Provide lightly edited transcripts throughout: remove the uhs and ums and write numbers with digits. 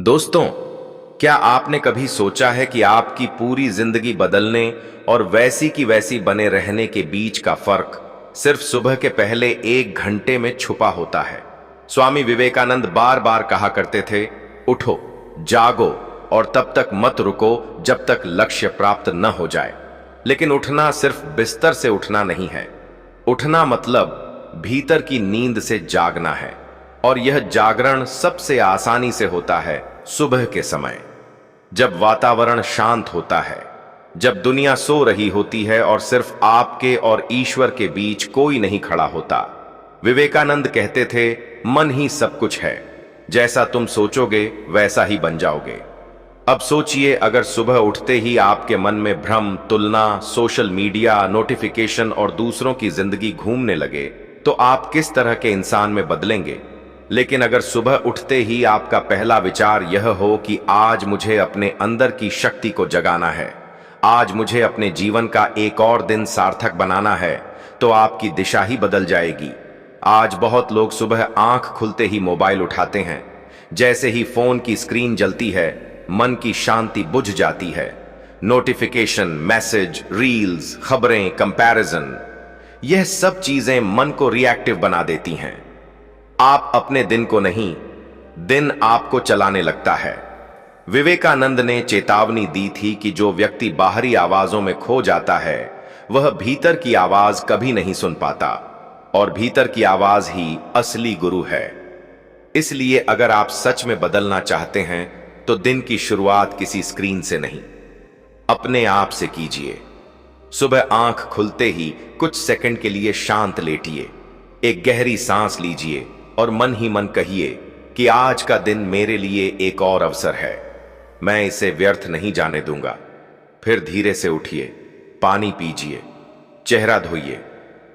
दोस्तों, क्या आपने कभी सोचा है कि आपकी पूरी जिंदगी बदलने और वैसी की वैसी बने रहने के बीच का फर्क सिर्फ सुबह के पहले 1 घंटे में छुपा होता है। स्वामी विवेकानंद बार बार कहा करते थे, उठो, जागो और तब तक मत रुको जब तक लक्ष्य प्राप्त न हो जाए। लेकिन उठना सिर्फ बिस्तर से उठना नहीं है। उठना मतलब भीतर की नींद से जागना है। और यह जागरण सबसे आसानी से होता है सुबह के समय, जब वातावरण शांत होता है, जब दुनिया सो रही होती है और सिर्फ आपके और ईश्वर के बीच कोई नहीं खड़ा होता। विवेकानंद कहते थे, मन ही सब कुछ है, जैसा तुम सोचोगे वैसा ही बन जाओगे। अब सोचिए, अगर सुबह उठते ही आपके मन में भ्रम, तुलना, सोशल मीडिया, नोटिफिकेशन और दूसरों की जिंदगी घूमने लगे, तो आप किस तरह के इंसान में बदलेंगे। लेकिन अगर सुबह उठते ही आपका पहला विचार यह हो कि आज मुझे अपने अंदर की शक्ति को जगाना है, आज मुझे अपने जीवन का एक और दिन सार्थक बनाना है, तो आपकी दिशा ही बदल जाएगी। आज बहुत लोग सुबह आंख खुलते ही मोबाइल उठाते हैं। जैसे ही फोन की स्क्रीन जलती है, मन की शांति बुझ जाती है। नोटिफिकेशन, मैसेज, रील्स, खबरें, कंपैरिजन, यह सब चीजें मन को रिएक्टिव बना देती हैं। आप अपने दिन को नहीं, दिन आपको चलाने लगता है। विवेकानंद ने चेतावनी दी थी कि जो व्यक्ति बाहरी आवाजों में खो जाता है, वह भीतर की आवाज कभी नहीं सुन पाता, और भीतर की आवाज ही असली गुरु है। इसलिए अगर आप सच में बदलना चाहते हैं, तो दिन की शुरुआत किसी स्क्रीन से नहीं, अपने आप से कीजिए। सुबह आंख खुलते ही कुछ सेकंड के लिए शांत लेटिए, एक गहरी सांस लीजिए और मन ही मन कहिए कि आज का दिन मेरे लिए एक और अवसर है, मैं इसे व्यर्थ नहीं जाने दूंगा। फिर धीरे से उठिए, पानी पीजिए, चेहरा धोइए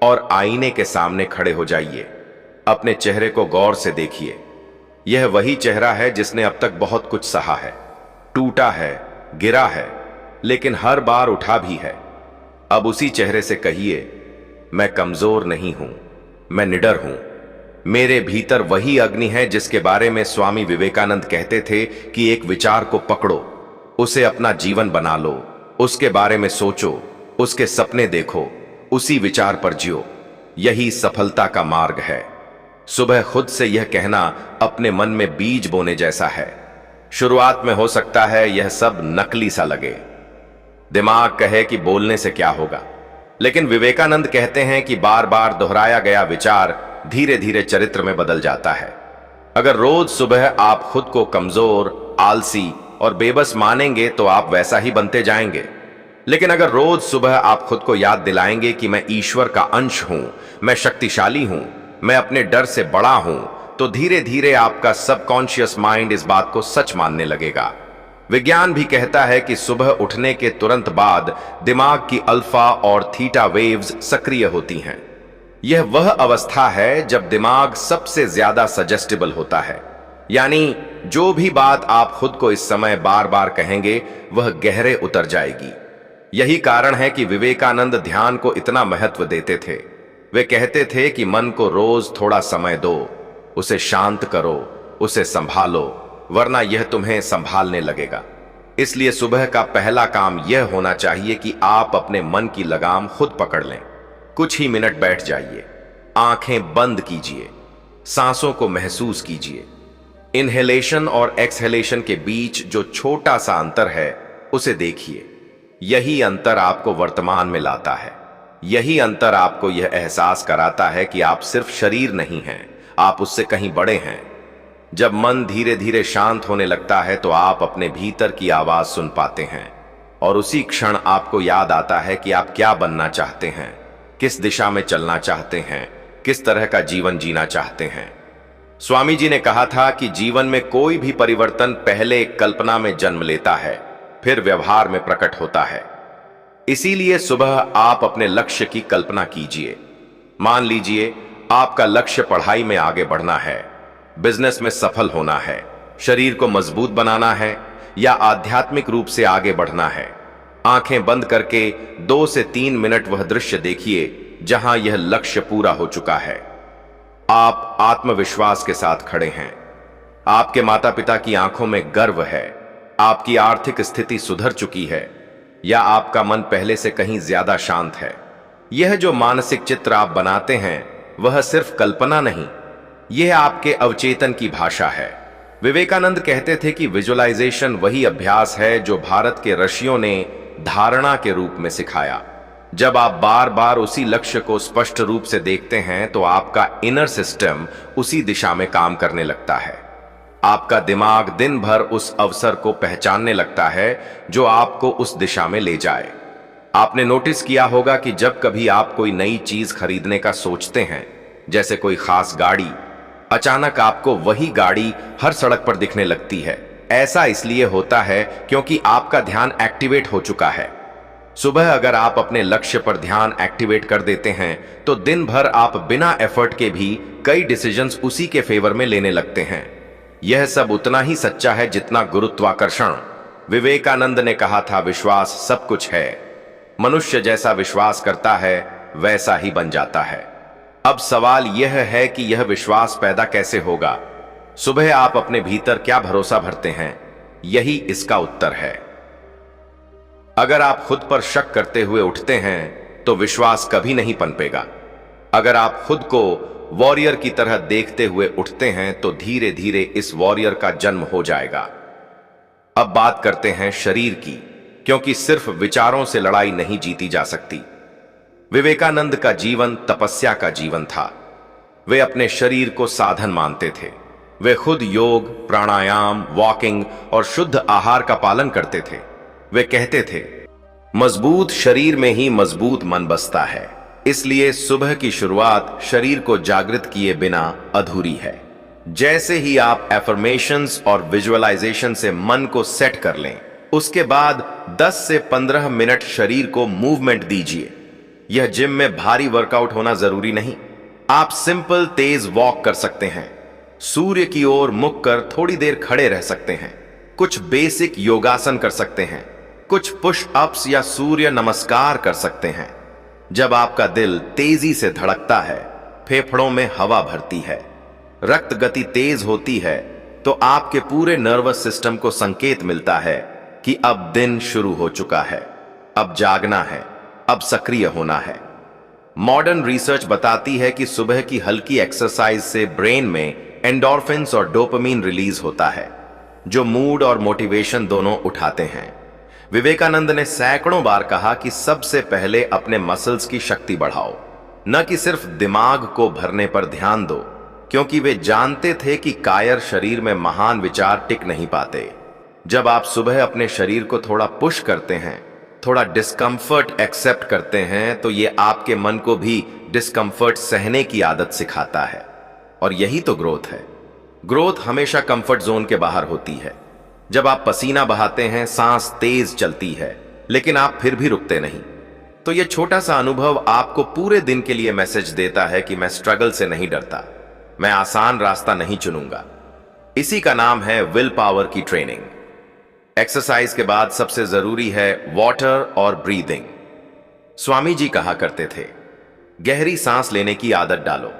और आईने के सामने खड़े हो जाइए। अपने चेहरे को गौर से देखिए। यह वही चेहरा है जिसने अब तक बहुत कुछ सहा है, टूटा है, गिरा है, लेकिन हर बार उठा भी है। अब उसी चेहरे से कहिए, मैं कमजोर नहीं हूं, मैं निडर हूं। मेरे भीतर वही अग्नि है जिसके बारे में स्वामी विवेकानंद कहते थे कि एक विचार को पकड़ो, उसे अपना जीवन बना लो, उसके बारे में सोचो, उसके सपने देखो, उसी विचार पर जियो। यही सफलता का मार्ग है। सुबह खुद से यह कहना अपने मन में बीज बोने जैसा है। शुरुआत में हो सकता है यह सब नकली सा लगे, दिमाग कहे कि बोलने से क्या होगा, लेकिन विवेकानंद कहते हैं कि बार बार दोहराया गया विचार धीरे धीरे चरित्र में बदल जाता है। अगर रोज सुबह आप खुद को कमजोर, आलसी और बेबस मानेंगे, तो आप वैसा ही बनते जाएंगे। लेकिन अगर रोज सुबह आप खुद को याद दिलाएंगे कि मैं ईश्वर का अंश हूं, मैं शक्तिशाली हूं, मैं अपने डर से बड़ा हूं, तो धीरे धीरे आपका सबकॉन्शियस माइंड इस बात को सच मानने लगेगा। विज्ञान भी कहता है कि सुबह उठने के तुरंत बाद दिमाग की अल्फा और थीटा वेव्स सक्रिय होती हैं। यह वह अवस्था है जब दिमाग सबसे ज्यादा सजेस्टेबल होता है, यानी जो भी बात आप खुद को इस समय बार बार कहेंगे, वह गहरे उतर जाएगी। यही कारण है कि विवेकानंद ध्यान को इतना महत्व देते थे। वे कहते थे कि मन को रोज थोड़ा समय दो, उसे शांत करो, उसे संभालो, वरना यह तुम्हें संभालने लगेगा। इसलिए सुबह का पहला काम यह होना चाहिए कि आप अपने मन की लगाम खुद पकड़ लें। कुछ ही मिनट बैठ जाइए, आंखें बंद कीजिए, सांसों को महसूस कीजिए। इनहेलेशन और एक्सहेलेशन के बीच जो छोटा सा अंतर है, उसे देखिए। यही अंतर आपको वर्तमान में लाता है। यही अंतर आपको यह एहसास कराता है कि आप सिर्फ शरीर नहीं हैं, आप उससे कहीं बड़े हैं। जब मन धीरे धीरे शांत होने लगता है, तो आप अपने भीतर की आवाज सुन पाते हैं, और उसी क्षण आपको याद आता है कि आप क्या बनना चाहते हैं, किस दिशा में चलना चाहते हैं, किस तरह का जीवन जीना चाहते हैं। स्वामी जी ने कहा था कि जीवन में कोई भी परिवर्तन पहले एक कल्पना में जन्म लेता है, फिर व्यवहार में प्रकट होता है। इसीलिए सुबह आप अपने लक्ष्य की कल्पना कीजिए। मान लीजिए आपका लक्ष्य पढ़ाई में आगे बढ़ना है, बिजनेस में सफल होना है, शरीर को मजबूत बनाना है, या आध्यात्मिक रूप से आगे बढ़ना है। आंखें बंद करके 2 से 3 मिनट वह दृश्य देखिए जहां यह लक्ष्य पूरा हो चुका है। आप आत्मविश्वास के साथ खड़े हैं, आपके माता पिता की आंखों में गर्व है, आपकी आर्थिक स्थिति सुधर चुकी है, या आपका मन पहले से कहीं ज्यादा शांत है। यह जो मानसिक चित्र आप बनाते हैं वह सिर्फ कल्पना नहीं, यह आपके अवचेतन की भाषा है। विवेकानंद कहते थे कि विजुअलाइजेशन वही अभ्यास है जो भारत के ऋषियों ने धारणा के रूप में सिखाया। जब आप बार बार उसी लक्ष्य को स्पष्ट रूप से देखते हैं तो आपका इनर सिस्टम उसी दिशा में काम करने लगता है। आपका दिमाग दिन भर उस अवसर को पहचानने लगता है जो आपको उस दिशा में ले जाए। आपने नोटिस किया होगा कि जब कभी आप कोई नई चीज खरीदने का सोचते हैं, जैसे कोई खास गाड़ी, अचानक आपको वही गाड़ी हर सड़क पर दिखने लगती है। ऐसा इसलिए होता है क्योंकि आपका ध्यान एक्टिवेट हो चुका है। सुबह अगर आप अपने लक्ष्य पर ध्यान एक्टिवेट कर देते हैं तो दिन भर आप बिना एफर्ट के भी कई डिसीजंस उसी के फेवर में लेने लगते हैं। यह सब उतना ही सच्चा है जितना गुरुत्वाकर्षण। विवेकानंद ने कहा था, विश्वास सब कुछ है। मनुष्य जैसा विश्वास करता है वैसा ही बन जाता है। अब सवाल यह है कि यह विश्वास पैदा कैसे होगा। सुबह आप अपने भीतर क्या भरोसा भरते हैं, यही इसका उत्तर है। अगर आप खुद पर शक करते हुए उठते हैं तो विश्वास कभी नहीं पनपेगा। अगर आप खुद को वॉरियर की तरह देखते हुए उठते हैं तो धीरे धीरे इस वॉरियर का जन्म हो जाएगा। अब बात करते हैं शरीर की, क्योंकि सिर्फ विचारों से लड़ाई नहीं जीती जा सकती। विवेकानंद का जीवन तपस्या का जीवन था। वे अपने शरीर को साधन मानते थे। वे खुद योग, प्राणायाम, वॉकिंग और शुद्ध आहार का पालन करते थे। वे कहते थे, मजबूत शरीर में ही मजबूत मन बसता है। इसलिए सुबह की शुरुआत शरीर को जागृत किए बिना अधूरी है। जैसे ही आप एफर्मेशंस और विजुअलाइजेशन से मन को सेट कर लें, उसके बाद 10 से 15 मिनट शरीर को मूवमेंट दीजिए। यह जिम में भारी वर्कआउट होना जरूरी नहीं। आप सिंपल तेज वॉक कर सकते हैं, सूर्य की ओर मुख कर थोड़ी देर खड़े रह सकते हैं, कुछ बेसिक योगासन कर सकते हैं, कुछ पुश अप्स या सूर्य नमस्कार कर सकते हैं। जब आपका दिल तेजी से धड़कता है, फेफड़ों में हवा भरती है, रक्त गति तेज होती है, तो आपके पूरे नर्वस सिस्टम को संकेत मिलता है कि अब दिन शुरू हो चुका है, अब जागना है, अब सक्रिय होना है। मॉडर्न रिसर्च बताती है कि सुबह की हल्की एक्सरसाइज से ब्रेन में एंडोर्फिन्स और डोपामीन रिलीज होता है, जो मूड और मोटिवेशन दोनों उठाते हैं। विवेकानंद ने सैकड़ों बार कहा कि सबसे पहले अपने मसल्स की शक्ति बढ़ाओ, न कि सिर्फ दिमाग को भरने पर ध्यान दो, क्योंकि वे जानते थे कि कायर शरीर में महान विचार टिक नहीं पाते। जब आप सुबह अपने शरीर को थोड़ा पुश करते हैं, थोड़ा डिस्कम्फर्ट एक्सेप्ट करते हैं, तो ये आपके मन को भी डिस्कम्फर्ट सहने की आदत सिखाता है। और यही तो ग्रोथ है। ग्रोथ हमेशा कंफर्ट जोन के बाहर होती है। जब आप पसीना बहाते हैं, सांस तेज चलती है, लेकिन आप फिर भी रुकते नहीं। तो यह छोटा सा अनुभव आपको पूरे दिन के लिए मैसेज देता है कि मैं स्ट्रगल से नहीं डरता, मैं आसान रास्ता नहीं चुनूंगा। इसी का नाम है विल पावर की ट्रेनिंग। एक्सरसाइज के बाद सबसे जरूरी है वाटर और ब्रीदिंग। स्वामी जी कहा करते थे, गहरी सांस लेने की आदत डालो।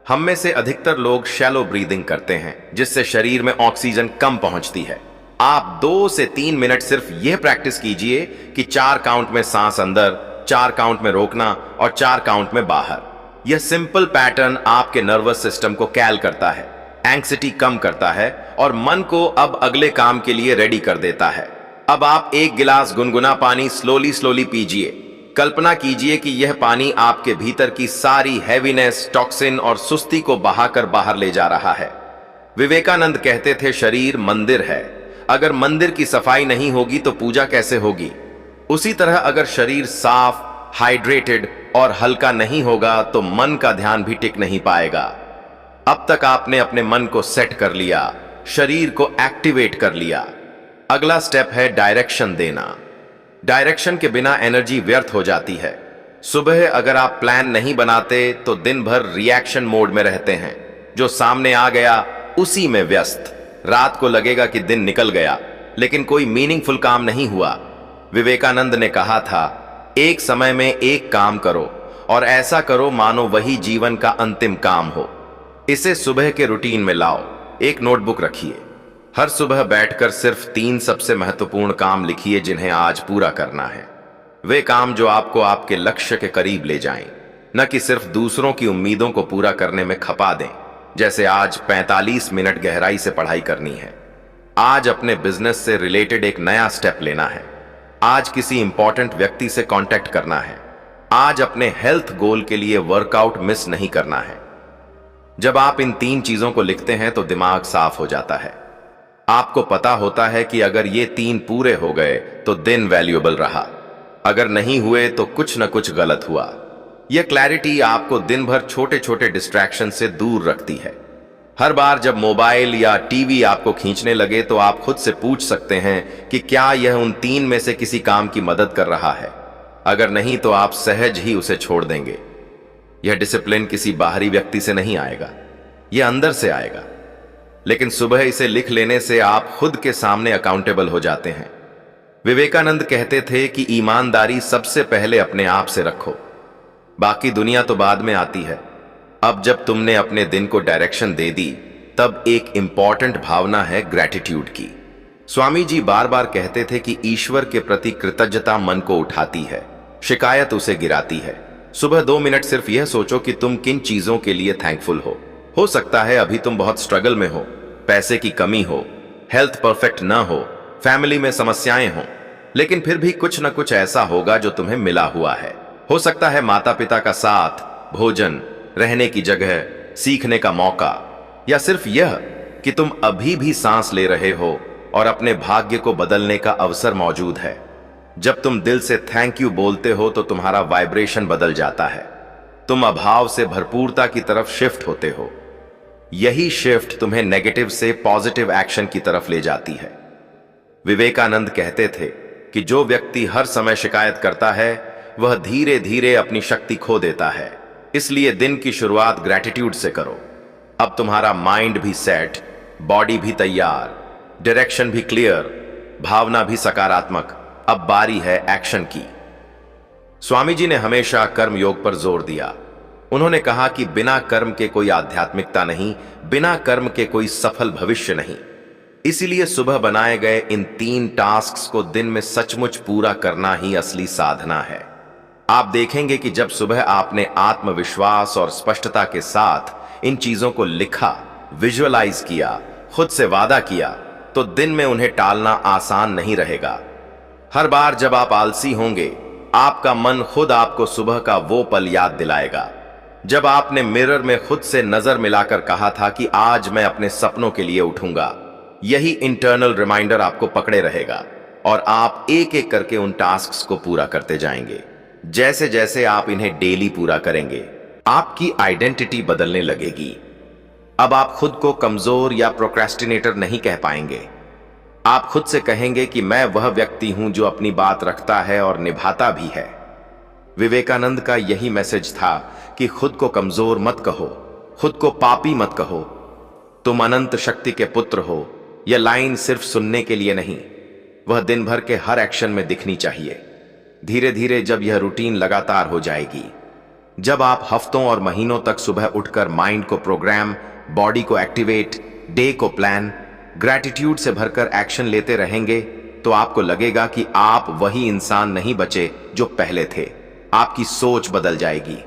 हम में से अधिकतर लोग शैलो ब्रीदिंग करते हैं, जिससे शरीर में ऑक्सीजन कम पहुंचती है। आप 2 से 3 मिनट सिर्फ यह प्रैक्टिस कीजिए कि 4 काउंट में सांस अंदर, 4 काउंट में रोकना और 4 काउंट में बाहर। यह सिंपल पैटर्न आपके नर्वस सिस्टम को कैल करता है, एंग्जाइटी कम करता है और मन को अब अगले काम के लिए रेडी कर देता है। अब आप 1 गिलास गुनगुना पानी स्लोली पीजिए। कल्पना कीजिए कि यह पानी आपके भीतर की सारी हैवीनेस, टॉक्सिन और सुस्ती को बहाकर बाहर ले जा रहा है। विवेकानंद कहते थे, शरीर मंदिर है। अगर मंदिर की सफाई नहीं होगी तो पूजा कैसे होगी। उसी तरह अगर शरीर साफ, हाइड्रेटेड और हल्का नहीं होगा तो मन का ध्यान भी टिक नहीं पाएगा। अब तक आपने अपने मन को सेट कर लिया, शरीर को एक्टिवेट कर लिया। अगला स्टेप है डायरेक्शन देना। डायरेक्शन के बिना एनर्जी व्यर्थ हो जाती है। सुबह अगर आप प्लान नहीं बनाते तो दिन भर रिएक्शन मोड में रहते हैं, जो सामने आ गया उसी में व्यस्त। रात को लगेगा कि दिन निकल गया, लेकिन कोई मीनिंगफुल काम नहीं हुआ। विवेकानंद ने कहा था, एक समय में एक काम करो और ऐसा करो मानो वही जीवन का अंतिम काम हो। इसे सुबह के रूटीन में लाओ। एक नोटबुक रखिए। हर सुबह बैठकर सिर्फ 3 सबसे महत्वपूर्ण काम लिखिए जिन्हें आज पूरा करना है। वे काम जो आपको आपके लक्ष्य के करीब ले जाएं, न कि सिर्फ दूसरों की उम्मीदों को पूरा करने में खपा दें। जैसे आज 45 मिनट गहराई से पढ़ाई करनी है, आज अपने बिजनेस से रिलेटेड एक नया स्टेप लेना है, आज किसी इंपॉर्टेंट व्यक्ति से कांटेक्ट करना है, आज अपने हेल्थ गोल के लिए वर्कआउट मिस नहीं करना है। जब आप इन 3 चीजों को लिखते हैं तो दिमाग साफ हो जाता है। आपको पता होता है कि अगर ये 3 पूरे हो गए तो दिन वैल्यूएबल रहा, अगर नहीं हुए तो कुछ न कुछ गलत हुआ। यह क्लैरिटी आपको दिन भर छोटे छोटे डिस्ट्रैक्शन से दूर रखती है। हर बार जब मोबाइल या टीवी आपको खींचने लगे तो आप खुद से पूछ सकते हैं कि क्या यह उन 3 में से किसी काम की मदद कर रहा है। अगर नहीं तो आप सहज ही उसे छोड़ देंगे। यह डिसिप्लिन किसी बाहरी व्यक्ति से नहीं आएगा, यह अंदर से आएगा। लेकिन सुबह इसे लिख लेने से आप खुद के सामने अकाउंटेबल हो जाते हैं। विवेकानंद कहते थे कि ईमानदारी सबसे पहले अपने आप से रखो, बाकी दुनिया तो बाद में आती है। अब जब तुमने अपने दिन को डायरेक्शन दे दी, तब एक इंपॉर्टेंट भावना है ग्रैटिट्यूड की। स्वामी जी बार बार कहते थे कि ईश्वर के प्रति कृतज्ञता मन को उठाती है, शिकायत उसे गिराती है। सुबह 2 मिनट सिर्फ यह सोचो कि तुम किन चीजों के लिए थैंकफुल हो। हो सकता है अभी तुम बहुत स्ट्रगल में हो, पैसे की कमी हो, हेल्थ परफेक्ट ना हो, फैमिली में समस्याएं हो, लेकिन फिर भी कुछ न कुछ ऐसा होगा जो तुम्हें मिला हुआ है। हो सकता है माता पिता का साथ, भोजन, रहने की जगह, सीखने का मौका, या सिर्फ यह कि तुम अभी भी सांस ले रहे हो और अपने भाग्य को बदलने का अवसर मौजूद है। जब तुम दिल से थैंक यू बोलते हो तो तुम्हारा वाइब्रेशन बदल जाता है। तुम अभाव से भरपूरता की तरफ शिफ्ट होते हो। यही शिफ्ट तुम्हें नेगेटिव से पॉजिटिव एक्शन की तरफ ले जाती है। विवेकानंद कहते थे कि जो व्यक्ति हर समय शिकायत करता है वह धीरे धीरे अपनी शक्ति खो देता है। इसलिए दिन की शुरुआत ग्रैटिट्यूड से करो। अब तुम्हारा माइंड भी सेट, बॉडी भी तैयार, डायरेक्शन भी क्लियर, भावना भी सकारात्मक। अब बारी है एक्शन की। स्वामी जी ने हमेशा कर्म योग पर जोर दिया। उन्होंने कहा कि बिना कर्म के कोई आध्यात्मिकता नहीं, बिना कर्म के कोई सफल भविष्य नहीं। इसीलिए सुबह बनाए गए इन 3 टास्क्स को दिन में सचमुच पूरा करना ही असली साधना है। आप देखेंगे कि जब सुबह आपने आत्मविश्वास और स्पष्टता के साथ इन चीजों को लिखा, विजुअलाइज किया, खुद से वादा किया, तो दिन में उन्हें टालना आसान नहीं रहेगा। हर बार जब आप आलसी होंगे, आपका मन खुद आपको सुबह का वो पल याद दिलाएगा जब आपने मिरर में खुद से नजर मिलाकर कहा था कि आज मैं अपने सपनों के लिए उठूंगा। यही इंटरनल रिमाइंडर आपको पकड़े रहेगा और आप एक एक करके उन टास्क्स को पूरा करते जाएंगे। जैसे जैसे आप इन्हें डेली पूरा करेंगे, आपकी आइडेंटिटी बदलने लगेगी। अब आप खुद को कमजोर या प्रोक्रेस्टिनेटर नहीं कह पाएंगे। आप खुद से कहेंगे कि मैं वह व्यक्ति हूं जो अपनी बात रखता है और निभाता भी है। विवेकानंद का यही मैसेज था कि खुद को कमजोर मत कहो, खुद को पापी मत कहो, तुम अनंत शक्ति के पुत्र हो। यह लाइन सिर्फ सुनने के लिए नहीं, वह दिन भर के हर एक्शन में दिखनी चाहिए। धीरे धीरे जब यह रूटीन लगातार हो जाएगी, जब आप हफ्तों और महीनों तक सुबह उठकर माइंड को प्रोग्राम, बॉडी को एक्टिवेट, डे को प्लान, ग्रैटिट्यूड से भरकर एक्शन लेते रहेंगे, तो आपको लगेगा कि आप वही इंसान नहीं बचे जो पहले थे। आपकी सोच बदल जाएगी।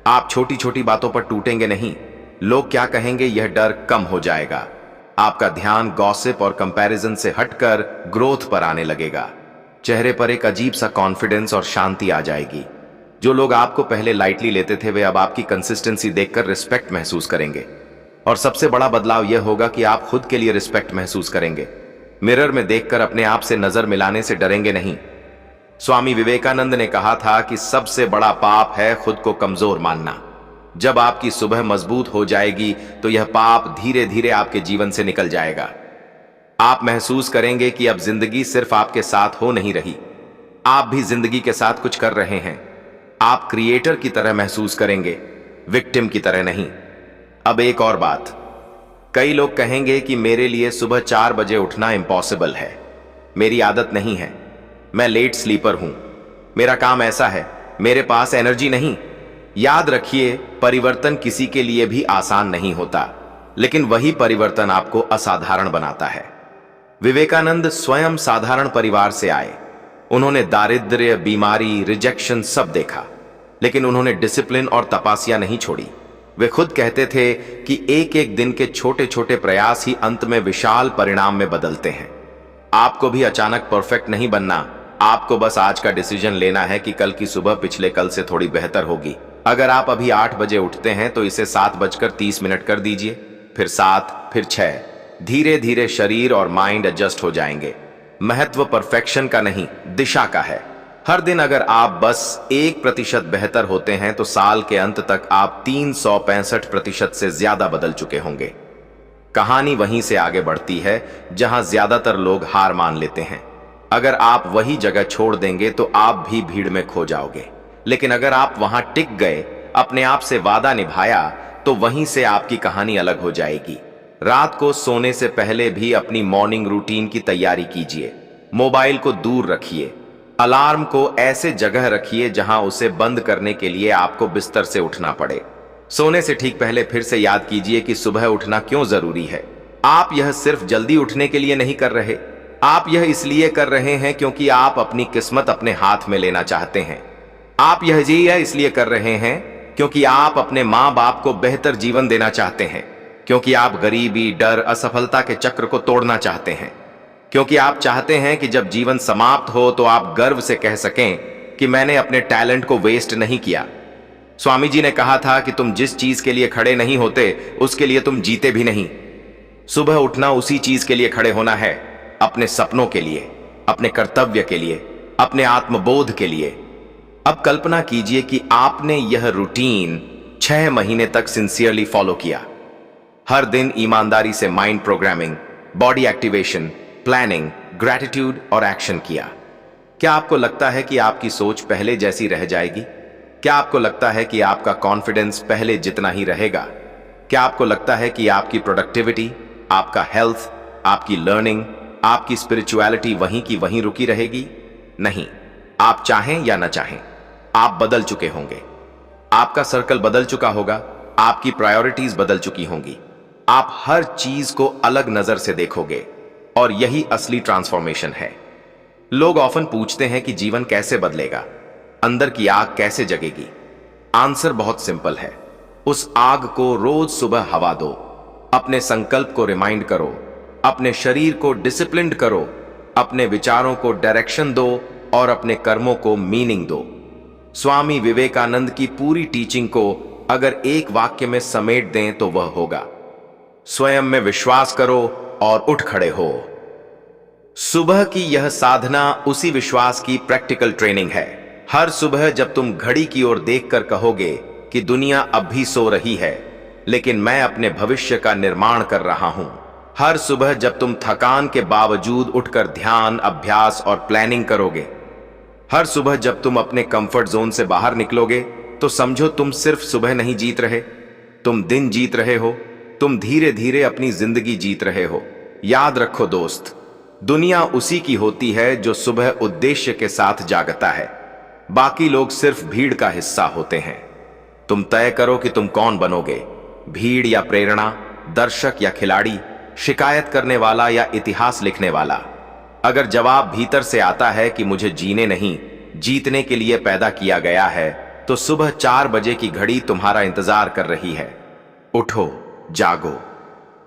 आप छोटी छोटी बातों पर टूटेंगे नहीं। लोग क्या कहेंगे यह डर कम हो जाएगा। आपका ध्यान गॉसिप और कंपैरिजन से हटकर ग्रोथ पर आने लगेगा। चेहरे पर एक अजीब सा कॉन्फिडेंस और शांति आ जाएगी। जो लोग आपको पहले लाइटली लेते थे, वे अब आपकी कंसिस्टेंसी देखकर रिस्पेक्ट महसूस करेंगे। और सबसे बड़ा बदलाव यह होगा कि आप खुद के लिए रिस्पेक्ट महसूस करेंगे। मिरर में देखकर अपने आप से नजर मिलाने से डरेंगे नहीं। स्वामी विवेकानंद ने कहा था कि सबसे बड़ा पाप है खुद को कमजोर मानना। जब आपकी सुबह मजबूत हो जाएगी तो यह पाप धीरे धीरे आपके जीवन से निकल जाएगा। आप महसूस करेंगे कि अब जिंदगी सिर्फ आपके साथ हो नहीं रही, आप भी जिंदगी के साथ कुछ कर रहे हैं। आप क्रिएटर की तरह महसूस करेंगे, विक्टिम की तरह नहीं। अब एक और बात, कई लोग कहेंगे कि मेरे लिए सुबह 4 बजे उठना इम्पॉसिबल है, मेरी आदत नहीं है, मैं लेट स्लीपर हूं, मेरा काम ऐसा है, मेरे पास एनर्जी नहीं। याद रखिए, परिवर्तन किसी के लिए भी आसान नहीं होता। लेकिन वही परिवर्तन आपको असाधारण बनाता है। विवेकानंद स्वयं साधारण परिवार से आए। उन्होंने दारिद्र्य, बीमारी, रिजेक्शन सब देखा, लेकिन उन्होंने डिसिप्लिन और तपस्या नहीं छोड़ी। वे खुद कहते थे कि एक एक दिन के छोटे छोटे प्रयास ही अंत में विशाल परिणाम में बदलते हैं। आपको भी अचानक परफेक्ट नहीं बनना, आपको बस आज का डिसीजन लेना है कि कल की सुबह पिछले कल से थोड़ी बेहतर होगी। अगर आप अभी 8 बजे उठते हैं तो इसे 7:30 कर दीजिए, फिर 7, फिर 6। धीरे धीरे शरीर और माइंड एडजस्ट हो जाएंगे। महत्व परफेक्शन का नहीं, दिशा का है। हर दिन अगर आप बस 1% बेहतर होते हैं तो साल के अंत तक आप 365% से ज्यादा बदल चुके होंगे। कहानी वहीं से आगे बढ़ती है जहां ज्यादातर लोग हार मान लेते हैं। अगर आप वही जगह छोड़ देंगे तो आप भी भीड़ में खो जाओगे, लेकिन अगर आप वहां टिक गए, अपने आप से वादा निभाया, तो वहीं से आपकी कहानी अलग हो जाएगी। रात को सोने से पहले भी अपनी मॉर्निंग रूटीन की तैयारी कीजिए। मोबाइल को दूर रखिए। अलार्म को ऐसे जगह रखिए जहां उसे बंद करने के लिए आपको बिस्तर से उठना पड़े। सोने से ठीक पहले फिर से याद कीजिए कि सुबह उठना क्यों जरूरी है। आप यह सिर्फ जल्दी उठने के लिए नहीं कर रहे, आप यह इसलिए कर रहे हैं क्योंकि आप अपनी किस्मत अपने हाथ में लेना चाहते हैं। आप यह इसलिए कर रहे हैं क्योंकि आप अपने माँ बाप को बेहतर जीवन देना चाहते हैं, क्योंकि आप गरीबी, डर, असफलता के चक्र को तोड़ना चाहते हैं, क्योंकि आप चाहते हैं कि जब जीवन समाप्त हो तो आप गर्व से कह सकें कि मैंने अपने टैलेंट को वेस्ट नहीं किया। स्वामी जी ने कहा था कि तुम जिस चीज के लिए खड़े नहीं होते उसके लिए तुम जीते भी नहीं। सुबह उठना उसी चीज के लिए खड़े होना है, अपने सपनों के लिए, अपने कर्तव्य के लिए, अपने आत्मबोध के लिए। अब कल्पना कीजिए कि आपने यह रूटीन 6 महीने तक सिंसियरली फॉलो किया। हर दिन ईमानदारी से mind programming, body activation, planning, gratitude और एक्शन किया। क्या आपको लगता है कि आपकी सोच पहले जैसी रह जाएगी? क्या आपको लगता है कि आपका कॉन्फिडेंस पहले जितना ही रहेगा? क्या आपको लगता है कि आपकी प्रोडक्टिविटी, आपका हेल्थ, आपकी लर्निंग, आपकी स्पिरिचुअलिटी वहीं की वहीं रुकी रहेगी? नहीं। आप चाहें या न चाहें, आप बदल चुके होंगे। आपका सर्कल बदल चुका होगा, आपकी प्रायोरिटीज बदल चुकी होंगी। आप हर चीज को अलग नजर से देखोगे और यही असली ट्रांसफॉर्मेशन है। लोग ऑफन पूछते हैं कि जीवन कैसे बदलेगा, अंदर की आग कैसे जगेगी? आंसर बहुत सिंपल है। उस आग को रोज सुबह हवा दो, अपने संकल्प को रिमाइंड करो, अपने शरीर को डिसिप्लिन्ड करो, अपने विचारों को डायरेक्शन दो और अपने कर्मों को मीनिंग दो। स्वामी विवेकानंद की पूरी टीचिंग को अगर एक वाक्य में समेट दें तो वह होगा, स्वयं में विश्वास करो और उठ खड़े हो। सुबह की यह साधना उसी विश्वास की प्रैक्टिकल ट्रेनिंग है। हर सुबह जब तुम घड़ी की ओर देखकर कहोगे कि दुनिया अब भी सो रही है, लेकिन मैं अपने भविष्य का निर्माण कर रहा हूं। हर सुबह जब तुम थकान के बावजूद उठकर ध्यान, अभ्यास और प्लानिंग करोगे, हर सुबह जब तुम अपने कंफर्ट जोन से बाहर निकलोगे, तो समझो तुम सिर्फ सुबह नहीं जीत रहे, तुम दिन जीत रहे हो, तुम धीरे धीरे अपनी जिंदगी जीत रहे हो। याद रखो दोस्त, दुनिया उसी की होती है जो सुबह उद्देश्य के साथ जागता है। बाकी लोग सिर्फ भीड़ का हिस्सा होते हैं। तुम तय करो कि तुम कौन बनोगे, भीड़ या प्रेरणा, दर्शक या खिलाड़ी, शिकायत करने वाला या इतिहास लिखने वाला। अगर जवाब भीतर से आता है कि मुझे जीने नहीं, जीतने के लिए पैदा किया गया है, तो सुबह 4 बजे की घड़ी तुम्हारा इंतजार कर रही है। उठो, जागो,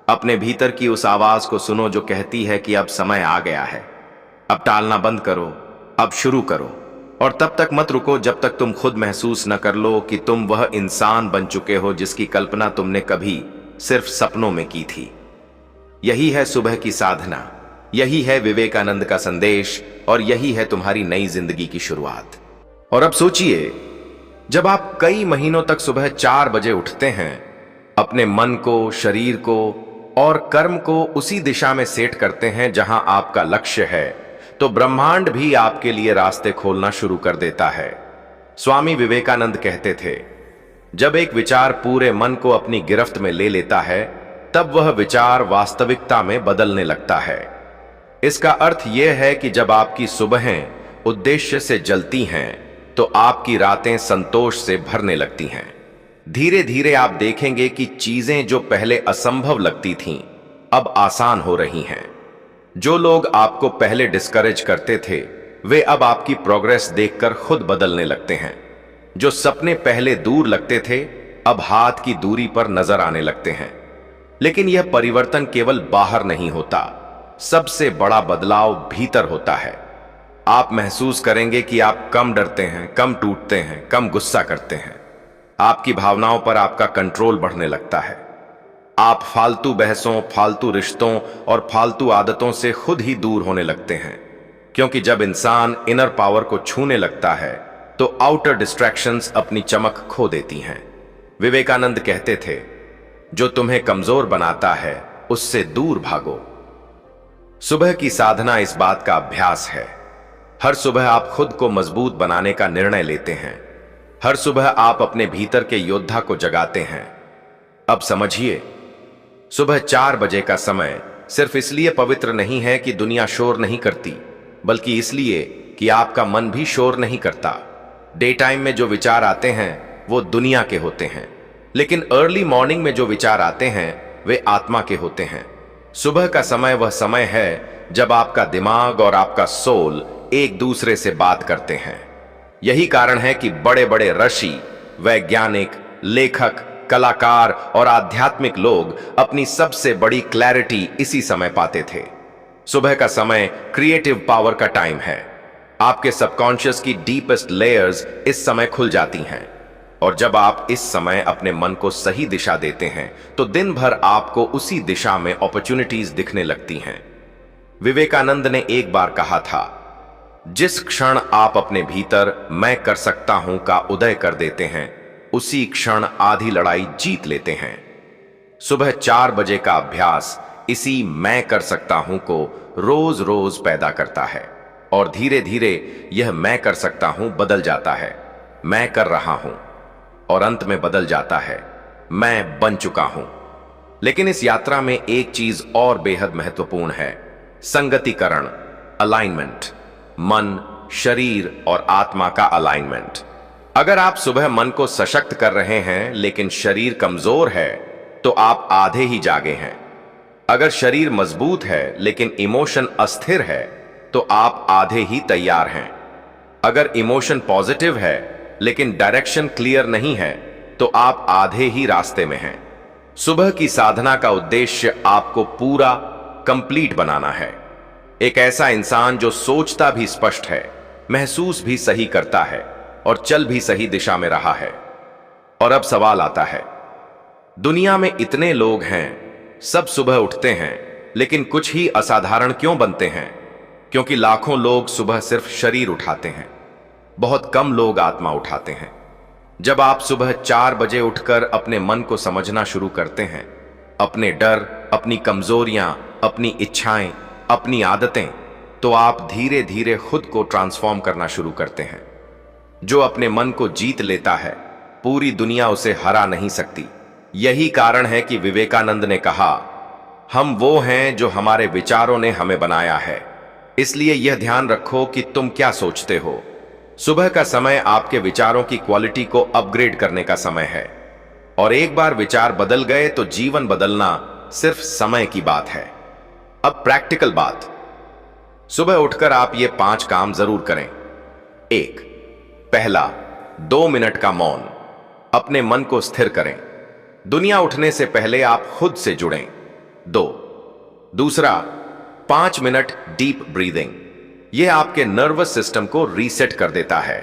अपने भीतर की उस आवाज को सुनो जो कहती है कि अब समय आ गया है। अब टालना बंद करो, अब शुरू करो। और तब तक मत रुको जब तक तुम खुद महसूस न कर लो कि तुम वह इंसान बन चुके हो जिसकी कल्पना तुमने कभी सिर्फ सपनों में की थी। यही है सुबह की साधना, यही है विवेकानंद का संदेश, और यही है तुम्हारी नई जिंदगी की शुरुआत। और अब सोचिए, जब आप कई महीनों तक सुबह 4 बजे उठते हैं, अपने मन को, शरीर को और कर्म को उसी दिशा में सेट करते हैं जहां आपका लक्ष्य है, तो ब्रह्मांड भी आपके लिए रास्ते खोलना शुरू कर देता है। स्वामी विवेकानंद कहते थे, जब एक विचार पूरे मन को अपनी गिरफ्त में ले लेता है, तब वह विचार वास्तविकता में बदलने लगता है। इसका अर्थ यह है कि जब आपकी सुबहें उद्देश्य से जलती हैं, तो आपकी रातें संतोष से भरने लगती हैं। धीरे धीरे आप देखेंगे कि चीजें जो पहले असंभव लगती थीं, अब आसान हो रही हैं। जो लोग आपको पहले डिस्करेज करते थे, वे अब आपकी प्रोग्रेस देखकर खुद बदलने लगते हैं। जो सपने पहले दूर लगते थे, अब हाथ की दूरी पर नजर आने लगते हैं। लेकिन यह परिवर्तन केवल बाहर नहीं होता, सबसे बड़ा बदलाव भीतर होता है। आप महसूस करेंगे कि आप कम डरते हैं, कम टूटते हैं, कम गुस्सा करते हैं। आपकी भावनाओं पर आपका कंट्रोल बढ़ने लगता है। आप फालतू बहसों, फालतू रिश्तों और फालतू आदतों से खुद ही दूर होने लगते हैं। क्योंकि जब इंसान इनर पावर को छूने लगता है, तो आउटर डिस्ट्रैक्शंस अपनी चमक खो देती हैं। विवेकानंद कहते थे, जो तुम्हें कमजोर बनाता है, उससे दूर भागो। सुबह की साधना इस बात का अभ्यास है। हर सुबह आप खुद को मजबूत बनाने का निर्णय लेते हैं। हर सुबह आप अपने भीतर के योद्धा को जगाते हैं। अब समझिए, सुबह 4 बजे का समय सिर्फ इसलिए पवित्र नहीं है कि दुनिया शोर नहीं करती, बल्कि इसलिए कि आपका मन भी शोर नहीं करता। डे टाइम में जो विचार आते हैं वो दुनिया के होते हैं, लेकिन अर्ली मॉर्निंग में जो विचार आते हैं वे आत्मा के होते हैं। सुबह का समय वह समय है जब आपका दिमाग और आपका सोल एक दूसरे से बात करते हैं। यही कारण है कि बड़े बड़े ऋषि, वैज्ञानिक, लेखक, कलाकार और आध्यात्मिक लोग अपनी सबसे बड़ी क्लैरिटी इसी समय पाते थे। सुबह का समय क्रिएटिव पावर का टाइम है। आपके सबकॉन्शियस की डीपेस्ट लेयर्स इस समय खुल जाती हैं, और जब आप इस समय अपने मन को सही दिशा देते हैं, तो दिन भर आपको उसी दिशा में अपॉर्चुनिटीज दिखने लगती हैं। विवेकानंद ने एक बार कहा था, जिस क्षण आप अपने भीतर मैं कर सकता हूं का उदय कर देते हैं, उसी क्षण आधी लड़ाई जीत लेते हैं। सुबह 4 बजे का अभ्यास इसी मैं कर सकता हूं को रोज रोज पैदा करता है, और धीरे धीरे यह मैं कर सकता हूं बदल जाता है, मैं कर रहा हूं, और अंत में बदल जाता है, मैं बन चुका हूं। लेकिन इस यात्रा में एक चीज और बेहद महत्वपूर्ण है, संगतिकरण, अलाइनमेंट। मन, शरीर और आत्मा का अलाइनमेंट। अगर आप सुबह मन को सशक्त कर रहे हैं लेकिन शरीर कमजोर है, तो आप आधे ही जागे हैं। अगर शरीर मजबूत है लेकिन इमोशन अस्थिर है, तो आप आधे ही तैयार हैं। अगर इमोशन पॉजिटिव है लेकिन डायरेक्शन क्लियर नहीं है, तो आप आधे ही रास्ते में हैं। सुबह की साधना का उद्देश्य आपको पूरा कंप्लीट बनाना है। एक ऐसा इंसान जो सोचता भी स्पष्ट है, महसूस भी सही करता है और चल भी सही दिशा में रहा है। और अब सवाल आता है, दुनिया में इतने लोग हैं, सब सुबह उठते हैं, लेकिन कुछ ही असाधारण क्यों बनते हैं? क्योंकि लाखों लोग सुबह सिर्फ शरीर उठाते हैं, बहुत कम लोग आत्मा उठाते हैं। जब आप सुबह 4 बजे उठकर अपने मन को समझना शुरू करते हैं, अपने डर, अपनी कमजोरियां, अपनी इच्छाएं, अपनी आदतें, तो आप धीरे धीरे खुद को ट्रांसफॉर्म करना शुरू करते हैं। जो अपने मन को जीत लेता है, पूरी दुनिया उसे हरा नहीं सकती। यही कारण है कि विवेकानंद ने कहा, हम वो हैं जो हमारे विचारों ने हमें बनाया है। इसलिए यह ध्यान रखो कि तुम क्या सोचते हो। सुबह का समय आपके विचारों की क्वालिटी को अपग्रेड करने का समय है, और एक बार विचार बदल गए तो जीवन बदलना सिर्फ समय की बात है। अब प्रैक्टिकल बात, सुबह उठकर आप ये 5 काम जरूर करें। 1, पहला, 2 मिनट का मौन। अपने मन को स्थिर करें। दुनिया उठने से पहले आप खुद से जुड़ें। 2, दूसरा, 5 मिनट डीप ब्रीदिंग। यह आपके नर्वस सिस्टम को रीसेट कर देता है।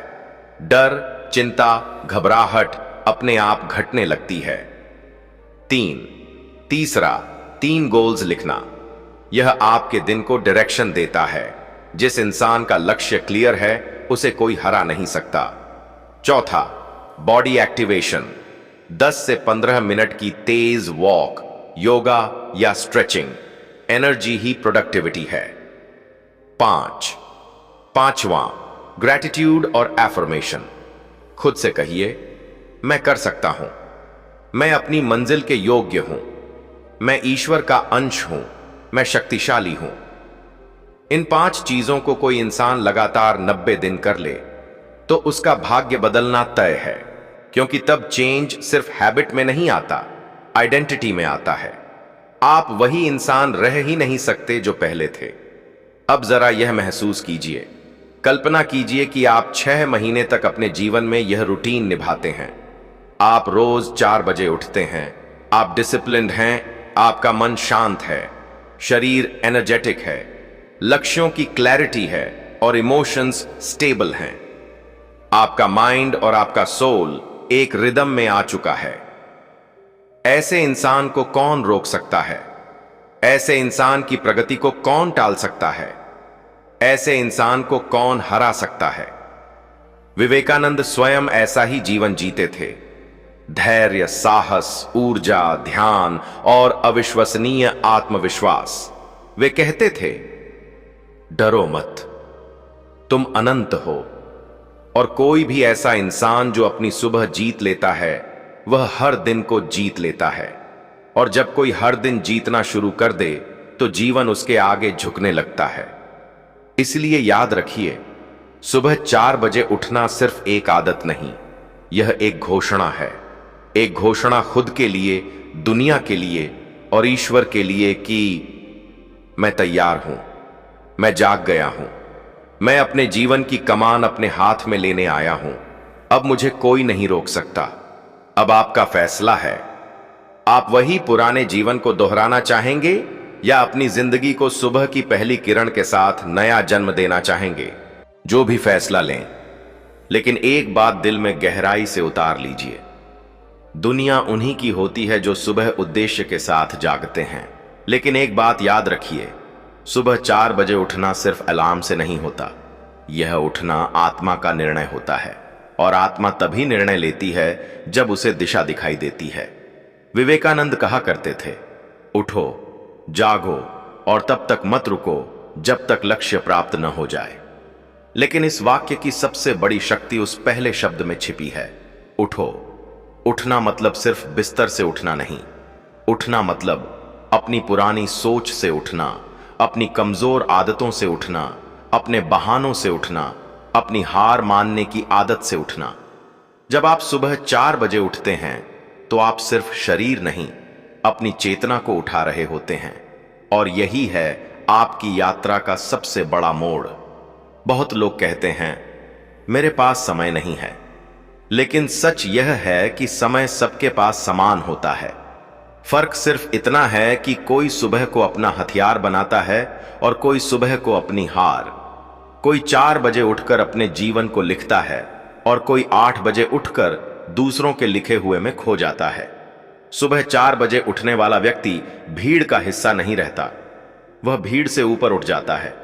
डर, चिंता, घबराहट अपने आप घटने लगती है। तीसरा, 3 गोल्स लिखना। यह आपके दिन को डायरेक्शन देता है। जिस इंसान का लक्ष्य क्लियर है, उसे कोई हरा नहीं सकता। चौथा, बॉडी एक्टिवेशन। 10 से 15 मिनट की तेज वॉक, योगा या स्ट्रेचिंग। एनर्जी ही प्रोडक्टिविटी है। 5वां, ग्रैटिट्यूड और एफर्मेशन। खुद से कहिए, मैं कर सकता हूं, मैं अपनी मंजिल के योग्य हूं, मैं ईश्वर का अंश हूं, मैं शक्तिशाली हूं। इन 5 चीजों को कोई इंसान लगातार 90 दिन कर ले, तो उसका भाग्य बदलना तय है। क्योंकि तब चेंज सिर्फ हैबिट में नहीं आता, आइडेंटिटी में आता है। आप वही इंसान रह ही नहीं सकते जो पहले थे। अब जरा यह महसूस कीजिए, कल्पना कीजिए कि आप 6 महीने तक अपने जीवन में यह रूटीन निभाते हैं। आप रोज 4 बजे उठते हैं, आप डिसिप्लिन्ड हैं, आपका मन शांत है, शरीर एनर्जेटिक है, लक्ष्यों की क्लैरिटी है और इमोशंस स्टेबल हैं। आपका माइंड और आपका सोल एक रिदम में आ चुका है। ऐसे इंसान को कौन रोक सकता है? ऐसे इंसान की प्रगति को कौन टाल सकता है? ऐसे इंसान को कौन हरा सकता है? विवेकानंद स्वयं ऐसा ही जीवन जीते थे। धैर्य, साहस, ऊर्जा, ध्यान और अविश्वसनीय आत्मविश्वास। वे कहते थे, डरो मत, तुम अनंत हो। और कोई भी ऐसा इंसान जो अपनी सुबह जीत लेता है, वह हर दिन को जीत लेता है। और जब कोई हर दिन जीतना शुरू कर दे तो जीवन उसके आगे झुकने लगता है। इसलिए याद रखिए, सुबह 4 बजे उठना सिर्फ एक आदत नहीं, यह एक घोषणा है। एक घोषणा खुद के लिए, दुनिया के लिए और ईश्वर के लिए कि मैं तैयार हूं, मैं जाग गया हूं, मैं अपने जीवन की कमान अपने हाथ में लेने आया हूं। अब मुझे कोई नहीं रोक सकता। अब आपका फैसला है, आप वही पुराने जीवन को दोहराना चाहेंगे या अपनी जिंदगी को सुबह की पहली किरण के साथ नया जन्म देना चाहेंगे? जो भी फैसला लें, लेकिन एक बात दिल में गहराई से उतार लीजिए, दुनिया उन्हीं की होती है जो सुबह उद्देश्य के साथ जागते हैं। लेकिन एक बात याद रखिए, सुबह 4 बजे उठना सिर्फ अलार्म से नहीं होता, यह उठना आत्मा का निर्णय होता है। और आत्मा तभी निर्णय लेती है जब उसे दिशा दिखाई देती है। विवेकानंद कहा करते थे, उठो, जागो और तब तक मत रुको जब तक लक्ष्य प्राप्त न हो जाए। लेकिन इस वाक्य की सबसे बड़ी शक्ति उस पहले शब्द में छिपी है, उठो। उठना मतलब सिर्फ बिस्तर से उठना नहीं, उठना मतलब अपनी पुरानी सोच से उठना, अपनी कमजोर आदतों से उठना, अपने बहानों से उठना, अपनी हार मानने की आदत से उठना। जब आप सुबह 4 बजे उठते हैं तो आप सिर्फ शरीर नहीं, अपनी चेतना को उठा रहे होते हैं। और यही है आपकी यात्रा का सबसे बड़ा मोड़। बहुत लोग कहते हैं, मेरे पास समय नहीं है। लेकिन सच यह है कि समय सबके पास समान होता है। फर्क सिर्फ इतना है कि कोई सुबह को अपना हथियार बनाता है और कोई सुबह को अपनी हार। कोई 4 बजे उठकर अपने जीवन को लिखता है और कोई 8 बजे उठकर दूसरों के लिखे हुए में खो जाता है। सुबह 4 बजे उठने वाला व्यक्ति भीड़ का हिस्सा नहीं रहता, वह भीड़ से ऊपर उठ जाता है।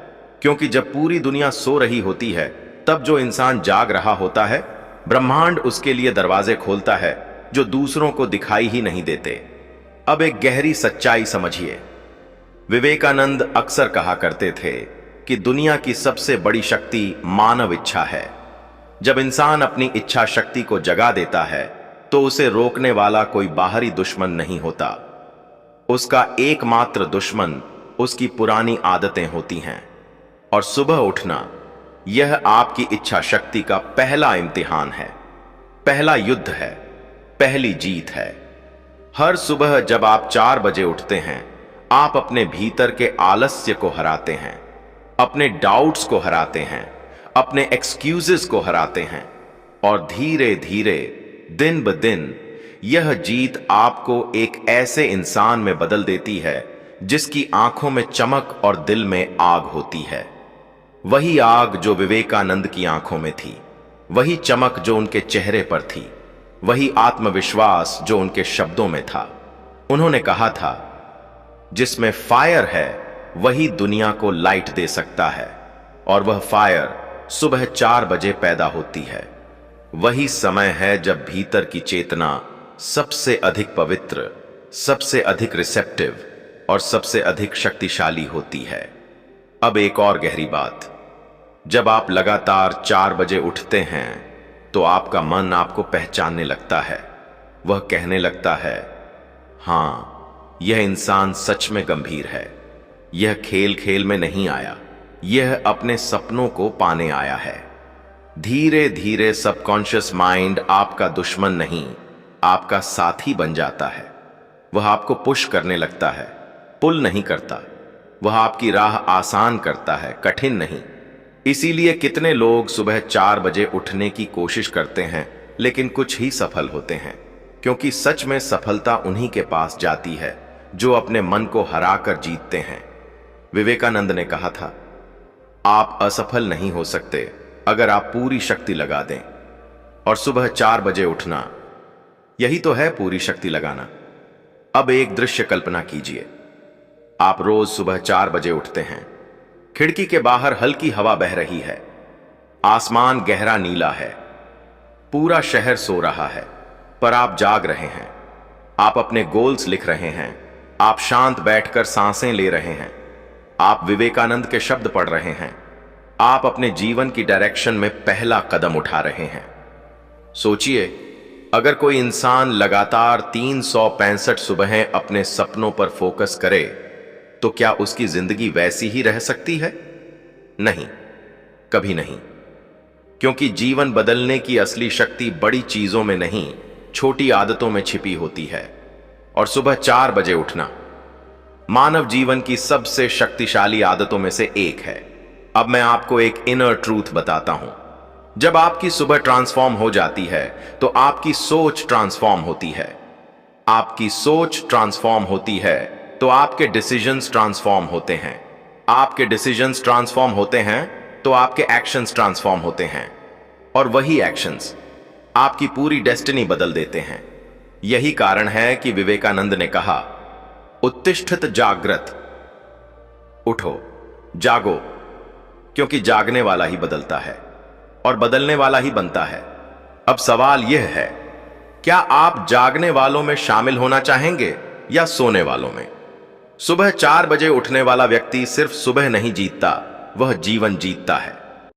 क्योंकि जब पूरी दुनिया सो रही होती है, तब जो इंसान जाग रहा होता है, ब्रह्मांड उसके लिए दरवाजे खोलता है जो दूसरों को दिखाई ही नहीं देते। अब एक गहरी सच्चाई समझिए, विवेकानंद अक्सर कहा करते थे कि दुनिया की सबसे बड़ी शक्ति मानव इच्छा है। जब इंसान अपनी इच्छा शक्ति को जगा देता है तो उसे रोकने वाला कोई बाहरी दुश्मन नहीं होता। उसका एकमात्र दुश्मन उसकी पुरानी आदतें होती हैं। और सुबह उठना, यह आपकी इच्छा शक्ति का पहला इम्तिहान है, पहला युद्ध है, पहली जीत है। हर सुबह जब आप 4 बजे उठते हैं, आप अपने भीतर के आलस्य को हराते हैं, अपने डाउट्स को हराते हैं, अपने एक्सक्यूजेस को हराते हैं। और धीरे धीरे, दिन ब दिन, यह जीत आपको एक ऐसे इंसान में बदल देती है जिसकी आंखों में चमक और दिल में आग होती है। वही आग जो विवेकानंद की आंखों में थी, वही चमक जो उनके चेहरे पर थी, वही आत्मविश्वास जो उनके शब्दों में था। उन्होंने कहा था, जिसमें फायर है वही दुनिया को लाइट दे सकता है। और वह फायर सुबह 4 बजे पैदा होती है। वही समय है जब भीतर की चेतना सबसे अधिक पवित्र, सबसे अधिक रिसेप्टिव और सबसे अधिक शक्तिशाली होती है। अब एक और गहरी बात, जब आप लगातार 4 बजे उठते हैं तो आपका मन आपको पहचानने लगता है। वह कहने लगता है, हां, यह इंसान सच में गंभीर है, यह खेल खेल में नहीं आया, यह अपने सपनों को पाने आया है। धीरे धीरे सबकॉन्शियस माइंड आपका दुश्मन नहीं, आपका साथी बन जाता है। वह आपको पुश करने लगता है, पुल नहीं करता। वह आपकी राह आसान करता है, कठिन नहीं। इसीलिए कितने लोग सुबह 4 बजे उठने की कोशिश करते हैं लेकिन कुछ ही सफल होते हैं, क्योंकि सच में सफलता उन्हीं के पास जाती है जो अपने मन को हराकर जीतते हैं। विवेकानंद ने कहा था, आप असफल नहीं हो सकते अगर आप पूरी शक्ति लगा दें। और सुबह 4 बजे उठना, यही तो है पूरी शक्ति लगाना। अब एक दृश्य कल्पना कीजिए। आप रोज सुबह 4 बजे उठते हैं। खिड़की के बाहर हल्की हवा बह रही है, आसमान गहरा नीला है, पूरा शहर सो रहा है, पर आप जाग रहे हैं। आप अपने गोल्स लिख रहे हैं, आप शांत बैठकर सांसें ले रहे हैं, आप विवेकानंद के शब्द पढ़ रहे हैं, आप अपने जीवन की डायरेक्शन में पहला कदम उठा रहे हैं। सोचिए, अगर कोई इंसान लगातार 365 सुबहें अपने सपनों पर फोकस करे तो क्या उसकी जिंदगी वैसी ही रह सकती है? नहीं, कभी नहीं। क्योंकि जीवन बदलने की असली शक्ति बड़ी चीजों में नहीं, छोटी आदतों में छिपी होती है। और सुबह 4 बजे उठना मानव जीवन की सबसे शक्तिशाली आदतों में से एक है। अब मैं आपको एक इनर ट्रूथ बताता हूं। जब आपकी सुबह ट्रांसफॉर्म हो जाती है तो आपकी सोच ट्रांसफॉर्म होती है। आपकी सोच ट्रांसफॉर्म होती है तो आपके डिसीजंस ट्रांसफॉर्म होते हैं। आपके डिसीजंस ट्रांसफॉर्म होते हैं तो आपके एक्शंस ट्रांसफॉर्म होते हैं। और वही एक्शंस आपकी पूरी डेस्टिनी बदल देते हैं। यही कारण है कि विवेकानंद ने कहा, उत्तिष्ठत जागृत, उठो, जागो, क्योंकि जागने वाला ही बदलता है और बदलने वाला ही बनता है। अब सवाल यह है, क्या आप जागने वालों में शामिल होना चाहेंगे या सोने वालों में? सुबह 4 बजे उठने वाला व्यक्ति सिर्फ सुबह नहीं जीतता, वह जीवन जीतता है।